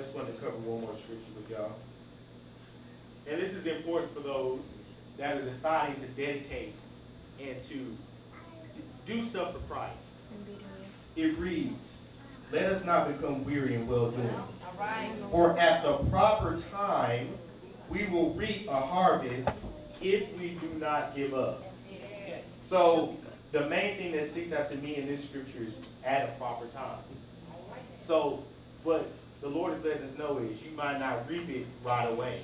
just want to cover one more scripture with y'all. And this is important for those that are deciding to dedicate and to do stuff for Christ. It reads, let us not become weary in well-doing. All right. For at the proper time, we will reap a harvest if we do not give up. So the main thing that sticks out to me in this scripture is at a proper time. So what the Lord is letting us know is you might not reap it right away.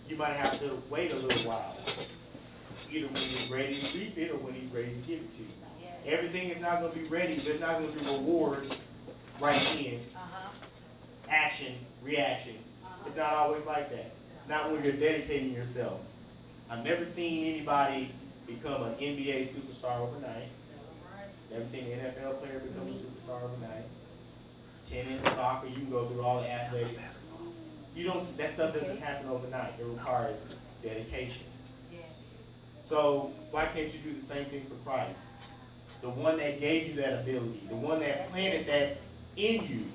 You might have to wait a little while. Either when he's ready to reap it or when he's ready to give it to you. Everything is not going to be ready. There's not going to be reward right in. Action, reaction. It's not always like that. Not when you're dedicating yourself. I've never seen anybody become an NBA superstar overnight. Never seen an NFL player become a superstar overnight. Tennis, soccer, you can go through all the athletics. You don't. That stuff doesn't happen overnight. It requires dedication. So why can't you do the same thing for Christ? The one that gave you that ability, the one that planted that in you,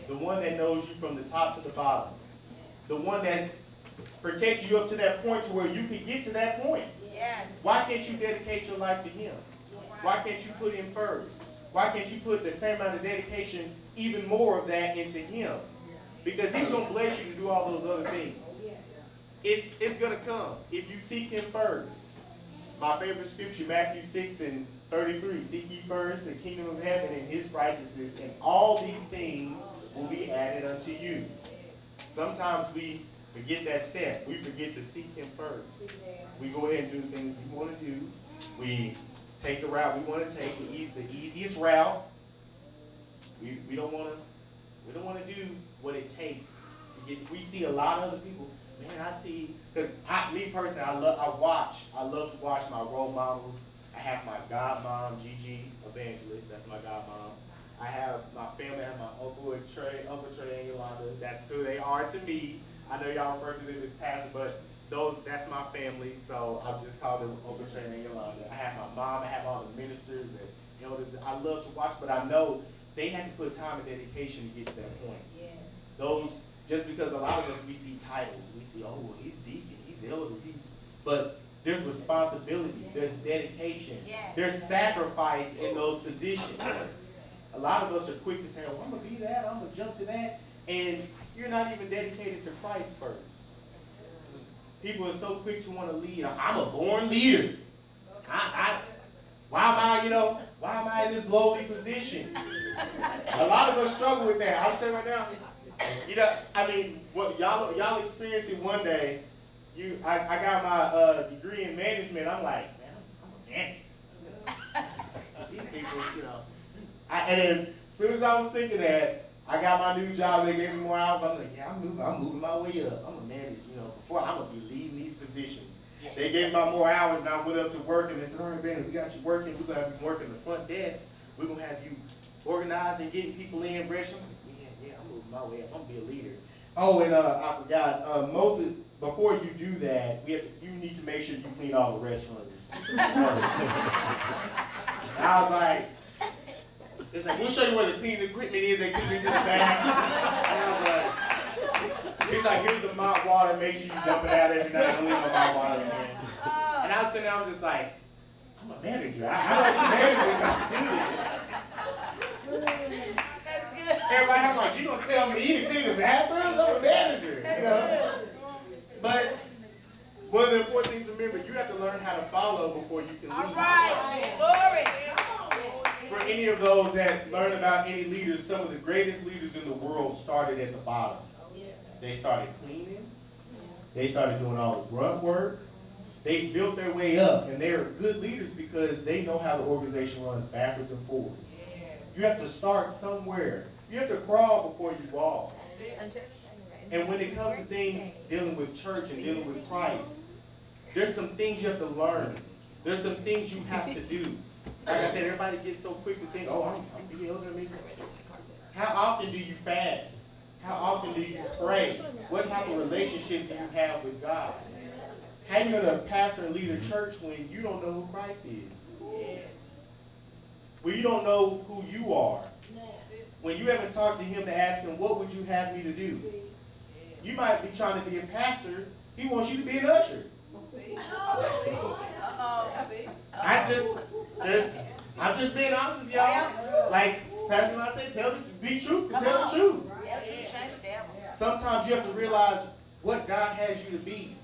the one that knows you from the top to the bottom, the one that's protects you up to that point to where you can get to that point. Why can't you dedicate your life to him? Why can't you put him first? Why can't you put the same amount of dedication, even more of that, into him? Because he's going to bless you to do all those other things. It's going to come if you seek him first. My favorite scripture, Matthew 6:33. Seek ye first the kingdom of heaven and his righteousness, and all these things will be added unto you. Sometimes we forget that step. We forget to seek him first. We go ahead and do the things we want to do. We take the route we want to take, the easiest route. We don't want to do what it takes to get. We see a lot of other people. Man, I see, because me personally, I love to watch my role models. I have my godmom, Gigi Evangelist. That's my godmom. I have my family. I have my Uncle Trey and Yolanda. That's who they are to me. I know y'all refer to them as pastors, but that's my family. So I'll just call them Uncle Trey and Yolanda. I have my mom. I have all the ministers and elders. I love to watch, but I know they had to put time and dedication to get to that point. Just because a lot of us, we see titles. We see, oh, well, he's deacon, he's elder, but there's responsibility, there's dedication, there's sacrifice in those positions. A lot of us are quick to say, oh, I'm going to be that, I'm going to jump to that, and you're not even dedicated to Christ first. People are so quick to want to lead. I'm a born leader. Why am I in this lowly position? A lot of us struggle with that. I'll tell you right now. What y'all experience it one day. I got my degree in management. I'm like, man, I'm a manager. These people, and then as soon as I was thinking that, I got my new job. They gave me more hours. I'm like, yeah, I'm moving my way up. I'm a manager. Before I'm gonna be leading these positions. They gave me more hours, and I went up to work, and they said, all right, Branden, we got you working. We're gonna have you working the front desk. We're gonna have you organizing, getting people in, registered. I'm moving my way up. I'm gonna be a leader. Oh, and I forgot. Before you do that, you need to make sure you clean all the restrooms. And I was like, it's like, we'll show you where the cleaning equipment is. They took me to the back. And I was like, he's like, here's the mop water. Make sure you dump it out every night. Don't leave no mop water in there. And I was sitting there, I was just like, I'm a manager. I know the manager is to do this. Everybody, I'm like, you gonna tell me anything in the bathrooms? I'm a manager, But one of the important things to remember, you have to learn how to follow before you can lead. All right, glory. For any of those that learn about any leaders, some of the greatest leaders in the world started at the bottom. They started cleaning. They started doing all the grunt work. They built their way up, and they're good leaders because they know how the organization runs backwards and forwards. You have to start somewhere. You have to crawl before you walk. And when it comes to things dealing with church and dealing with Christ, there's some things you have to learn. There's some things you have to do. Like I said, everybody gets so quick to think, oh, I'm the elder. How often do you fast? How often do you pray? What type of relationship do you have with God? How are you going to pastor and lead a church when you don't know who Christ is? When you don't know who you are? when you ever talk to him to ask him, what would you have me to do? You might be trying to be a pastor. He wants you to be an usher. I'm just being honest with y'all. Like Pastor I said, be true, tell the truth. Sometimes you have to realize what God has you to be,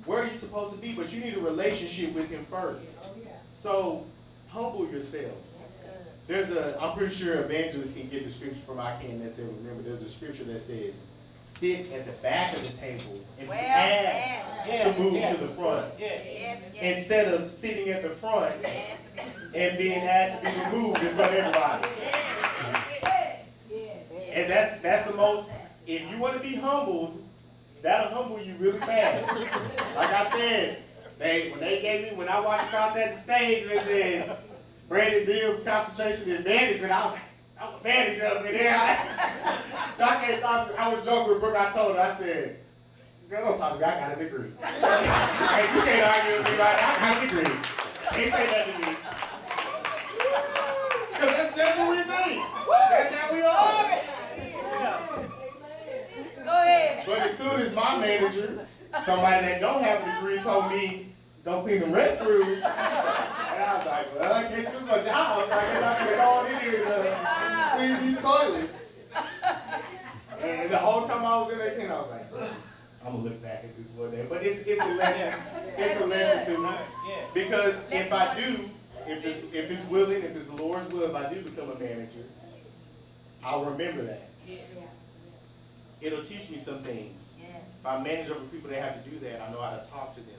where you're supposed to be, but you need a relationship with him first. So humble yourselves. I'm pretty sure evangelists can get the scripture from I can't necessarily remember. There's a scripture that says, sit at the back of the table and be asked to move to the front. Instead of sitting at the front and being asked to be removed in front of everybody. And that's the most, if you want to be humbled, that'll humble you really fast. Like I said, when I watched Cross at the stage and they said, Brandon Bill's concentration and management, I was like, I'm a manager up in there. I was joking with Brooke. I told her, I said, girl, don't talk to me. I got a degree. Hey, you can't argue with me right now. I got a degree. Ain't say that to me. Because that's what we think. That's how we are. Go ahead. But as soon as my manager, somebody that don't have a degree, told me, don't clean the restrooms, and I was like, well, I can't do my job, so I guess I'm going to go on in here to clean these toilets. And the whole time I was in there, I was like, I'm going to look back at this one day. But it's a lesson. It's a lesson to me. Because if I do, if it's willing, if it's the Lord's will, if I do become a manager, I'll remember that. It'll teach me some things. If I manage over people that have to do that, I know how to talk to them.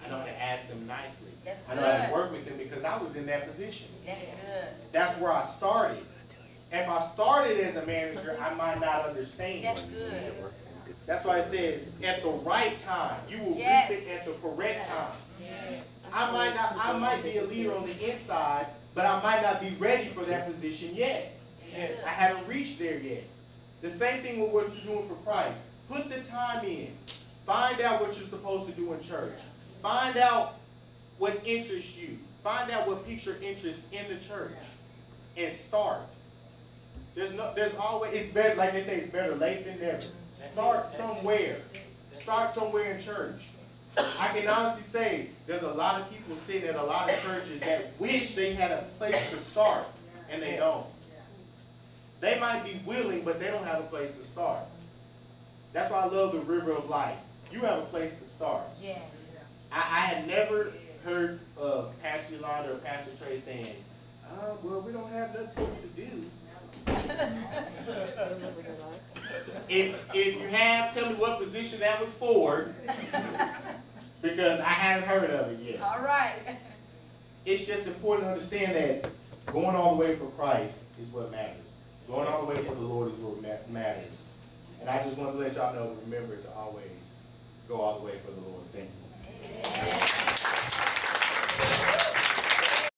I know how to ask them nicely. I know how to work with them because I was in that position. That's good. That's where I started. If I started as a manager, I might not understand. That's good. That's why it says, at the right time, you will reap it at the correct time. I might be a leader on the inside, but I might not be ready for that position yet. I haven't reached there yet. The same thing with what you're doing for Christ. Put the time in. Find out what you're supposed to do in church. Find out what interests you. Find out what piques your interest in the church. And start. There's always, it's better, like they say, it's better late than never. Start somewhere. Start somewhere in church. I can honestly say there's a lot of people sitting at a lot of churches that wish they had a place to start, and they don't. They might be willing, but they don't have a place to start. That's why I love the River of Life. You have a place to start. Yes. I had never heard of Pastor Yolanda or Pastor Trey saying, well, we don't have nothing for you to do. If you have, tell me what position that was for, because I hadn't heard of it yet. All right. It's just important to understand that going all the way for Christ is what matters. Going all the way for the Lord is what matters. And I just want to let y'all know, remember to always go all the way for the Lord. Thank you.